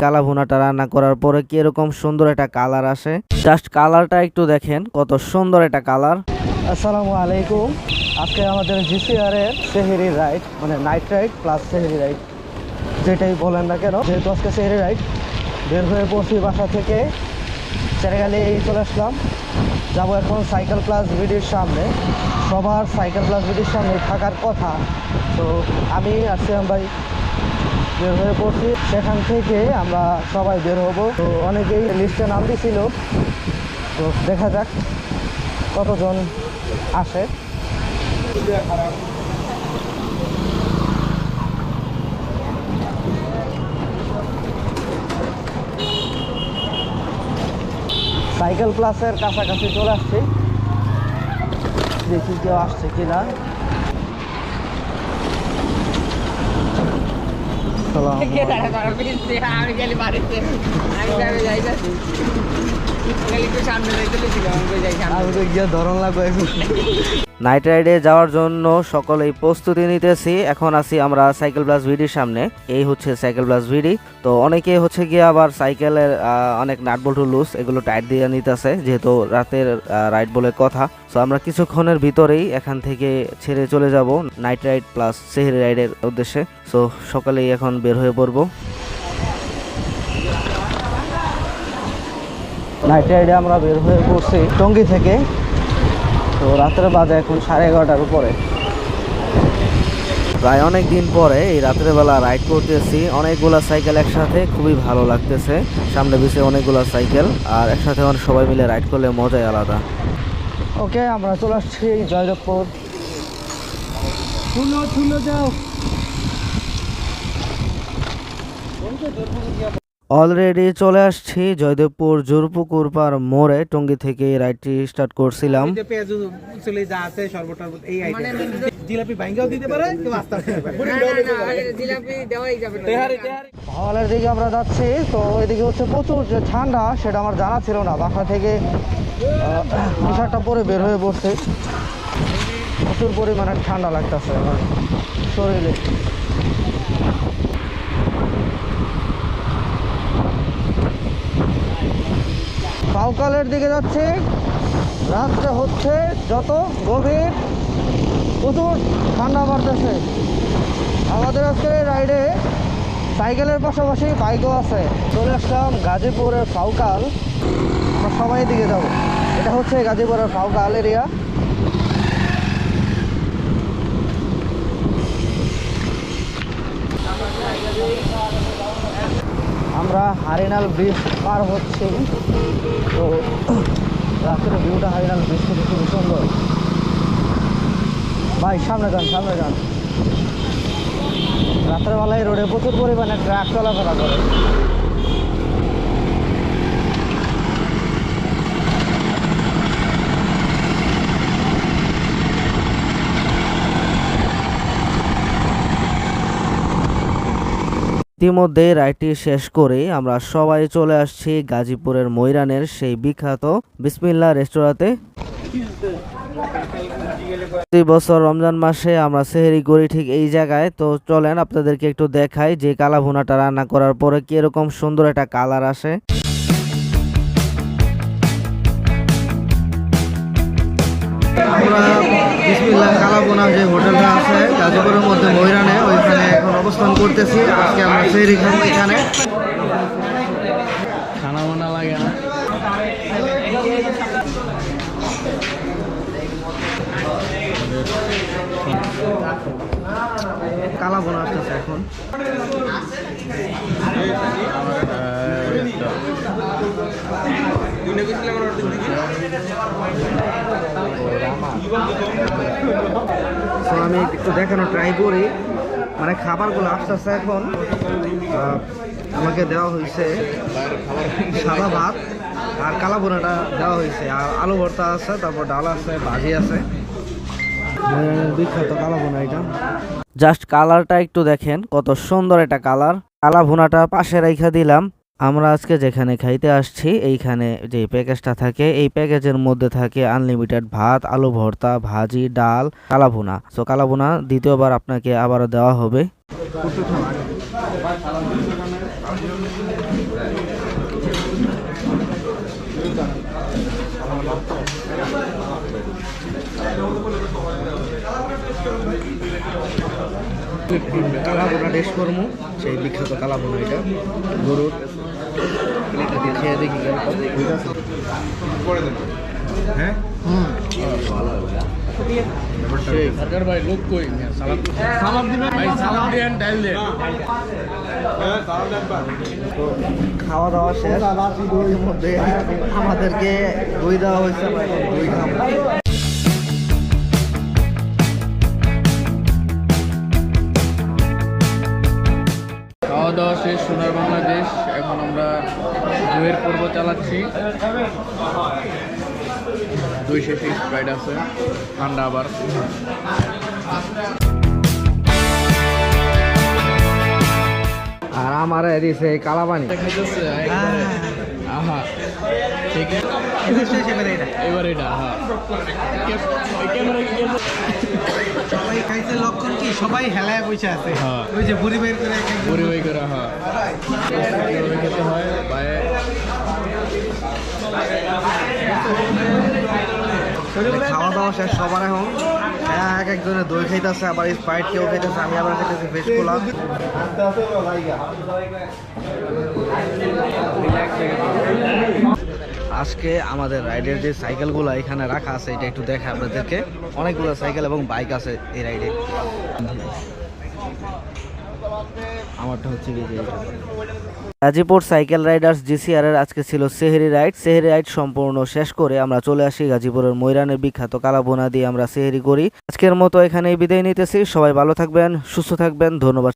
কালা ভুনাটা রান্না করার পরে কি এরকম সুন্দর একটা কালার আসে। জাস্ট কালারটা একটু দেখেন, কত সুন্দর একটা কালার। আসসালামু আলাইকুম। আজকে আমাদের জিসিআর এর সেহেরি রাইড, মানে নাইট রাইড প্লাস সেহেরি রাইড, যেটাই বলেন না কেন। যেহেতু আজকে সেহেরি রাইড, বের হয়ে পড়ছি বাসা থেকে, সেনেগালে এই চলে আসলাম। যাবো এখন সাইকেল প্লাস ভিডির সামনে। সবার সাইকেল প্লাস ভিডির সামনে থাকার কথা, তো আমি আর সিয়াম ভাই বের হয়ে পড়ছি। সেখান থেকে আমরা সবাই বের হব। তো অনেকেই লিস্টে নাম দিয়েছিল, তো দেখা যাক কতজন আসে। সাইকেল প্লাসের কাছাকাছি চলে আসছি, দেখি কেউ আসছে কিনা। নাইট রাইডে যাওয়ার জন্য সকলেই প্রস্তুতি নিতেছি। এখন আছি আমরা সাইকেল প্লাস ভিডির সামনে। এই হচ্ছে সাইকেল প্লাস ভিডি। তো অনেকে হচ্ছে গিয়ে আবার সাইকেলের অনেক নাট বল্টু লুজ, এগুলো টাইট দিয়ে নিতেছে, যেহেতু রাতের রাইড বলে কথা। তো আমরা কিছুক্ষণের ভিতরেই এখান থেকে ছেড়ে চলে যাব নাইট রাইড প্লাস সেহেরি রাইডের উদ্দেশ্যে। সো সকালেই এখন বের হয়ে পড়বো। নাইট রাইডে আমরা বের হয়ে পড়ছি টঙ্গী থেকে। তো রাতের বাজে এখন 11:30 উপরে। প্রায় অনেক দিন পরে এই রাতের বেলা রাইড করতেছি, অনেকগুলা সাইকেল একসাথে, খুবই ভালো লাগতেছে। সামনে পিছিয়ে অনেকগুলা সাইকেল, আর একসাথে সবাই মিলে রাইড করলে মজাই আলাদা। ওকে, আমরা চলে আসছি জয়দেবপুর। যাও। অলরেডি চলে আসছি জয়দেবপুর জোরপুকুর পার মোড়ে। টঙ্গী থেকে এই রাইডটি স্টার্ট করছিলাম। হলের দিকে আমরা যাচ্ছি। তো এদিকে হচ্ছে প্রচুর যে ঠান্ডা, সেটা আমার জানা ছিল না। বাসা থেকে টি শার্টটা পরে বের হয়ে পড়ছে। প্রচুর পরিমাণে ঠান্ডা লাগতেছে আমার শরীরে। কাউকালের দিকে যাচ্ছে। রাত্রে হচ্ছে যত গভীর, প্রচুর ঠান্ডা বাড়তেছে। আমাদের আজকে রাইডে সাইকেলের পাশাপাশি বাইকও আছে। চলে আসলাম গাজীপুরের ফাউকাল। আমরা সবাই দিকে যাব। এটা হচ্ছে গাজীপুরের ফাউকাল এরিয়া। আমরা হারিনাল ব্রিজ পার হচ্ছি। তো রাত্রের ভিউটা হারিনাল ব্রিজ থেকে খুবই সুন্দর। ভাই সামনে যান, সামনে যান। রাত্রেবেলায় রোডে প্রচুর পরিমাণে ট্রাক চলাফেরা করে। ইতিমধ্যে রাইডটি শেষ করে আমরা সবাই চলে আসছি গাজীপুরের ময়রানের সেই বিখ্যাত বিসমিল্লাহ রেস্তোরাঁতে। প্রতি বছর রমজান মাসে আমরা সেহেরি করি ঠিক এই জায়গায়। তো চলেন আপনাদেরকে একটু দেখাই যে কালা ভুনাটা রান্না করার পরে কি এরকম সুন্দর একটা কালার আসে। আমরা বিসমিল্লাহ কালা ভুনা যে হোটেলটা আছে গাজীপুরের মধ্যে ময়রানে, ওইখানে এখন অবস্থান করতেছি। আজকে আমরা সেহেরি খাবো এখানে। খানা বানা লাগে না। কালা ভুনা আসতেছে এখন। আমি একটু দেখানো ট্রাই করি। মানে খাবারগুলো আসতেছে এখন। আমাকে দেওয়া হয়েছে সাদা ভাত আর কালা ভুনাটা দেওয়া হয়েছে, আর আলু ভর্তা আছে, তারপর ডাল আছে, ভাজি আছে। বিখ্যাত কালা ভুনা এটা। জাস্ট কালারটা একটু দেখেন, কত সুন্দর একটা কালার। কালা ভুনাটা পাশে রেখে দিলাম। আমরা আজকে যেখানে খাইতে আসছি এইখানে যে প্যাকেজটা থাকে এই প্যাকেজের মধ্যে থাকে আনলিমিটেড ভাত, আলু ভর্তা, ভাজি, ডাল, কালাভুনা। সো কালাভুনা দ্বিতীয়বার আপনাকে আবারও দেওয়া হবে। কালাভুনা টেস্ট করবো, সেই বিখ্যাত কালাভুনা, এটা গরুর। এটা দিয়ে খেয়ে দেখি কেন হ্যাঁ ভাই লোক কই সালাম দিবেন ভাই, সালাম দেন, ডাল দেন। খাওয়া দাওয়া শেষ, এর মধ্যে আমাদেরকে দই দেওয়া হয়েছে, আমরা এখন দই খাবো। খাওয়া দাওয়া শেষ, সোনার বাংলাদেশ। এখন আমরা দইয়ের পর্ব চালাচ্ছি। দই শেষে স্প্রাইট আছে, ঠান্ডা আবার। আর আমার দিছে কালাবানি। দেখাইতেছে একবারে, আহা ঠিক আছে, এবার এটা আহা ক্যামেরা কি গেছে? সবাই খাইছে, লক্ষণ কি সবাই হেলায় বসে আছে। হ্যাঁ। ওই যে বুড়ি বের করে বুড়ি বাই করে, হ্যাঁ কিভাবে খেতে হয় পায়ে। খাওয়া দাওয়া শেষ সবার এখন। হ্যাঁ, এক একজনের দই খাইতেছে, আবার স্প্রাইট কেউ খাইতেছে, আমি আবার খাইতেছি ফ্রেশ কোলা। আজকে আমাদের রাইডের যে সাইকেলগুলো এখানে রাখা আছে এটা একটু দেখে আপনাদেরকে। অনেকগুলো সাইকেল এবং বাইক আছে এই রাইডে। আমারটা হচ্ছে কি যে এটা। গাজীপুর সাইকেল রাইডার্স জিসিআর এর আজকে ছিল সেহরি রাইড। সেহরি রাইড সম্পূর্ণ শেষ করে আমরা চলে আসি গাজীপুরের ময়রানের বিখ্যাত কালাভুনা দিয়ে আমরা সেহরি করি। আজকের মতো এখানেই বিদায় নিতেছি। সবাই ভালো থাকবেন, সুস্থ থাকবেন, ধন্যবাদ।